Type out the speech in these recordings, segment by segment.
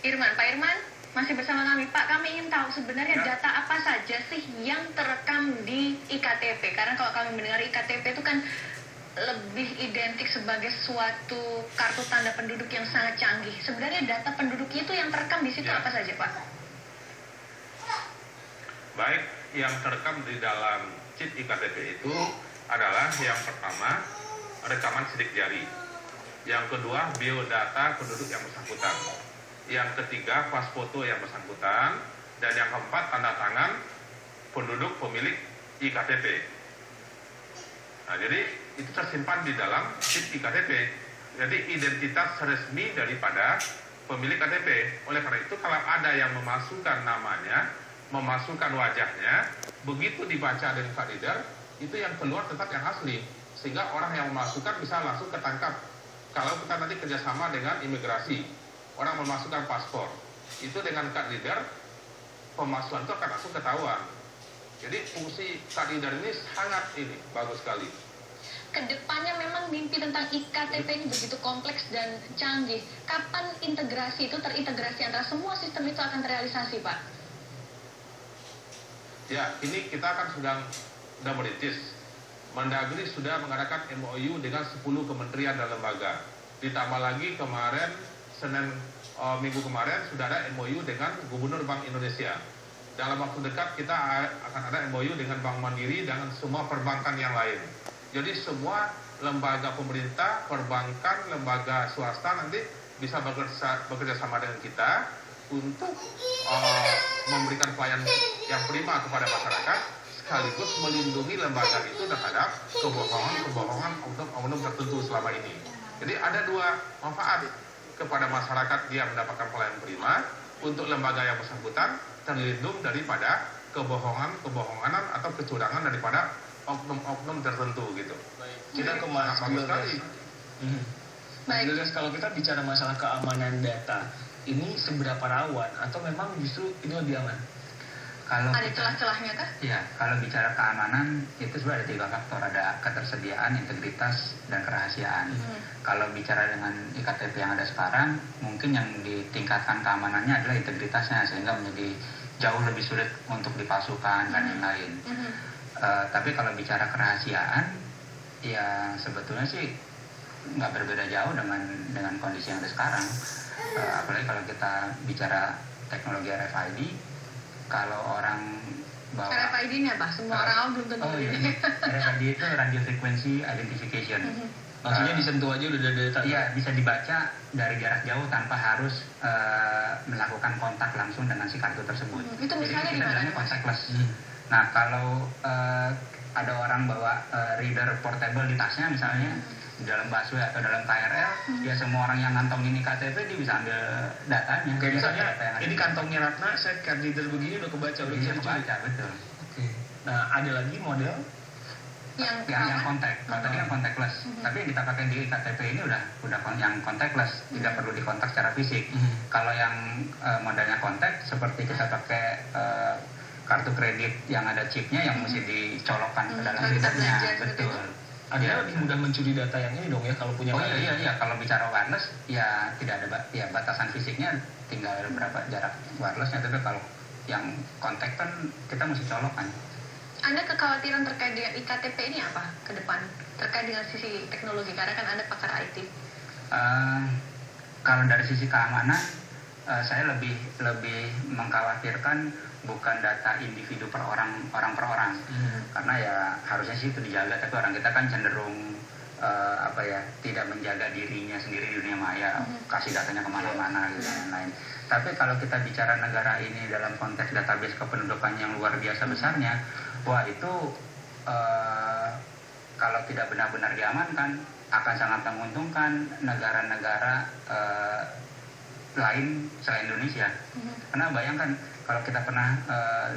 Irman. Pak Irman, masih bersama kami. Pak, kami ingin tahu sebenarnya data apa saja sih yang terekam di IKTP? Karena kalau kami mendengar IKTP itu kan lebih identik sebagai suatu kartu tanda penduduk yang sangat canggih. Sebenarnya data penduduknya itu yang terekam di situ apa saja, Pak? Baik, yang terekam di dalam chip IKTP itu adalah yang pertama, rekaman sidik jari. Yang kedua, biodata penduduk yang bersangkutan. Yang ketiga, pas foto yang bersangkutan. Dan yang keempat, tanda tangan penduduk pemilik IKTP. Nah, jadi itu tersimpan di dalam chip IKTP. Jadi identitas resmi daripada pemilik KTP. Oleh karena itu, kalau ada yang memasukkan namanya, memasukkan wajahnya, begitu dibaca dengan card reader, itu yang keluar tetap yang asli. Sehingga orang yang memasukkan bisa langsung ketangkap. Kalau kita nanti kerjasama dengan imigrasi, orang memasukkan paspor, itu dengan card reader, pemasukan itu akan langsung ketahuan. Jadi fungsi card reader ini sangat bagus sekali. Kedepannya memang mimpi tentang IKTP ini begitu kompleks dan canggih. Kapan integrasi itu terintegrasi antara semua sistem itu akan terrealisasi, Pak? Ya, ini kita kan sedang merintis. Mendagri sudah mengadakan MOU dengan 10 kementerian dan lembaga. Ditambah lagi kemarin, minggu kemarin sudah ada MOU dengan Gubernur Bank Indonesia. Dalam waktu dekat kita akan ada MOU dengan Bank Mandiri dan semua perbankan yang lain. Jadi semua lembaga pemerintah, perbankan, lembaga swasta nanti bisa bekerja sama dengan kita untuk memberikan pelayanan yang prima kepada masyarakat, sekaligus melindungi lembaga itu terhadap kebohongan oknum tertentu selama ini. Jadi ada dua manfaat kepada masyarakat, dia mendapatkan pelayanan prima, untuk lembaga yang bersangkutan terlindung daripada kebohongan atau kecurangan daripada oknum tertentu gitu. Kita ke Mas sekali. Baik. Kalau kita bicara masalah keamanan data, ini seberapa rawan atau memang justru ini lebih aman? Kalau ada celah-celahnya kah? Iya, kalau bicara keamanan itu sebenarnya ada 3 faktor, ada ketersediaan, integritas, dan kerahasiaan. Kalau bicara dengan IKTP yang ada sekarang, mungkin yang ditingkatkan keamanannya adalah integritasnya, sehingga menjadi jauh lebih sulit untuk dipalsukan dan lain-lain. Tapi kalau bicara kerahasiaan, ya sebetulnya sih nggak berbeda jauh dengan kondisi yang ada sekarang. Apalagi kalau kita bicara teknologi RFID, kalau orang bawa RFID ini apa? Semua orang belum tentu ini. RFID itu Radio Frequency Identification. Maksudnya disentuh aja udah ada data? Iya, bisa dibaca dari jarak jauh tanpa harus melakukan kontak langsung dengan si kartu tersebut. Itu misalnya jadi kita bilangnya contactless. Nah, kalau ada orang bawa reader portable di tasnya misalnya, di dalam busway atau dalam KRL, ya semua orang yang ngantongin KTP dia bisa ambil datanya. Kayak misalnya, ini kantongnya Ratna, saya card reader begini udah kebaca, udah bisa dibaca, betul. Nah, ada lagi model yang kontak. Kalau tadi kan contactless, tapi yang kita pakai di KTP ini udah yang contactless, tidak perlu dikontak secara fisik. Kalau yang modelnya kontak, seperti kita pakai kartu kredit yang ada chipnya yang mesti dicolokkan ke dalam readernya, betul. Ada lebih mudah mencuri data yang ini dong ya kalau punya. Iya. Kalau bicara wireless ya tidak ada batasan fisiknya, tinggal berapa jarak wirelessnya. Tapi kalau yang kontak kan kita mesti colokkan. Anda kekhawatiran terkait dengan IKTP ini apa ke depan terkait dengan sisi teknologi, karena kan Anda pakar IT? Kalau dari sisi keamanan, saya lebih mengkhawatirkan bukan data individu per orang per orang, karena ya harusnya sih itu dijaga, tapi orang kita kan cenderung tidak menjaga dirinya sendiri di dunia maya, kasih datanya kemana-mana gitu dan lain-lain. Tapi kalau kita bicara negara ini dalam konteks database kependudukan yang luar biasa besarnya, wah itu kalau tidak benar-benar diamankan akan sangat menguntungkan negara-negara lain selain Indonesia. Karena bayangkan kalau kita pernah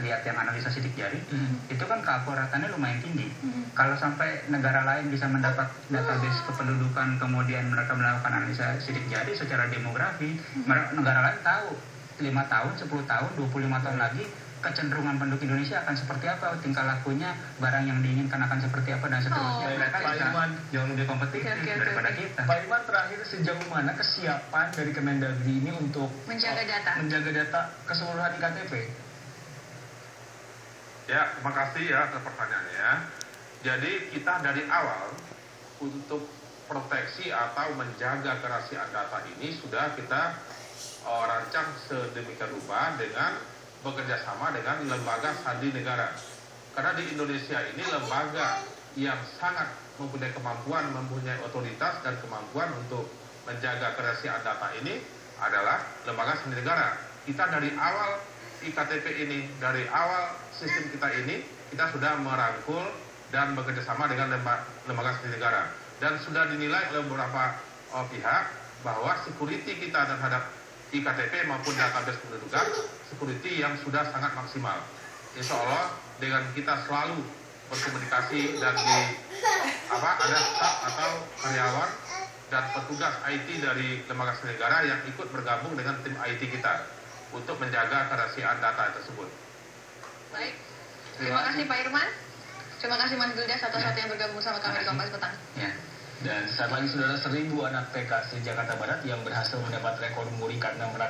lihat yang analisa sidik jari, itu kan keakuratannya lumayan tinggi. Kalau sampai negara lain bisa mendapat database kependudukan, kemudian mereka melakukan analisa sidik jari secara demografi, negara lain tahu 5 tahun, 10 tahun, 25 tahun lagi kecenderungan penduduk Indonesia akan seperti apa, tingkah lakunya, barang yang diinginkan akan seperti apa dan seterusnya. Oh, Mereka Pak bisa Irman. jauh lebih kompetitif Oke. daripada kita. Pak Irman, terakhir sejauh mana kesiapan dari Kemendagri ini untuk Menjaga data. menjaga data keseluruhan iktp? Ya, terima kasih ya atas pertanyaannya. Jadi kita dari awal untuk proteksi atau menjaga kerahasiaan data ini sudah kita rancang sedemikian rupa dengan bekerja sama dengan lembaga sandi negara. Karena di Indonesia ini lembaga yang sangat mempunyai kemampuan, mempunyai otoritas dan kemampuan untuk menjaga kerahasiaan data ini adalah lembaga sandi negara. Kita dari awal iktp ini, dari awal sistem kita ini, kita sudah merangkul dan bekerja sama dengan lembaga sandi negara. Dan sudah dinilai oleh beberapa pihak bahwa security kita terhadap iktp maupun database kependudukan, security yang sudah sangat maksimal. Insya Allah dengan kita selalu berkomunikasi dan ada staf atau karyawan dan petugas IT dari lembaga sandi negara yang ikut bergabung dengan tim IT kita untuk menjaga kerahasiaan data tersebut. Baik. Terima kasih Pak Irman. Terima kasih Mas Gildas satu-satu yang bergabung sama kami di Kompas Petang. Ya. Dan saat lagi saudara 1.000 anak TK se Jakarta Barat yang berhasil mendapat rekor muri karena merakit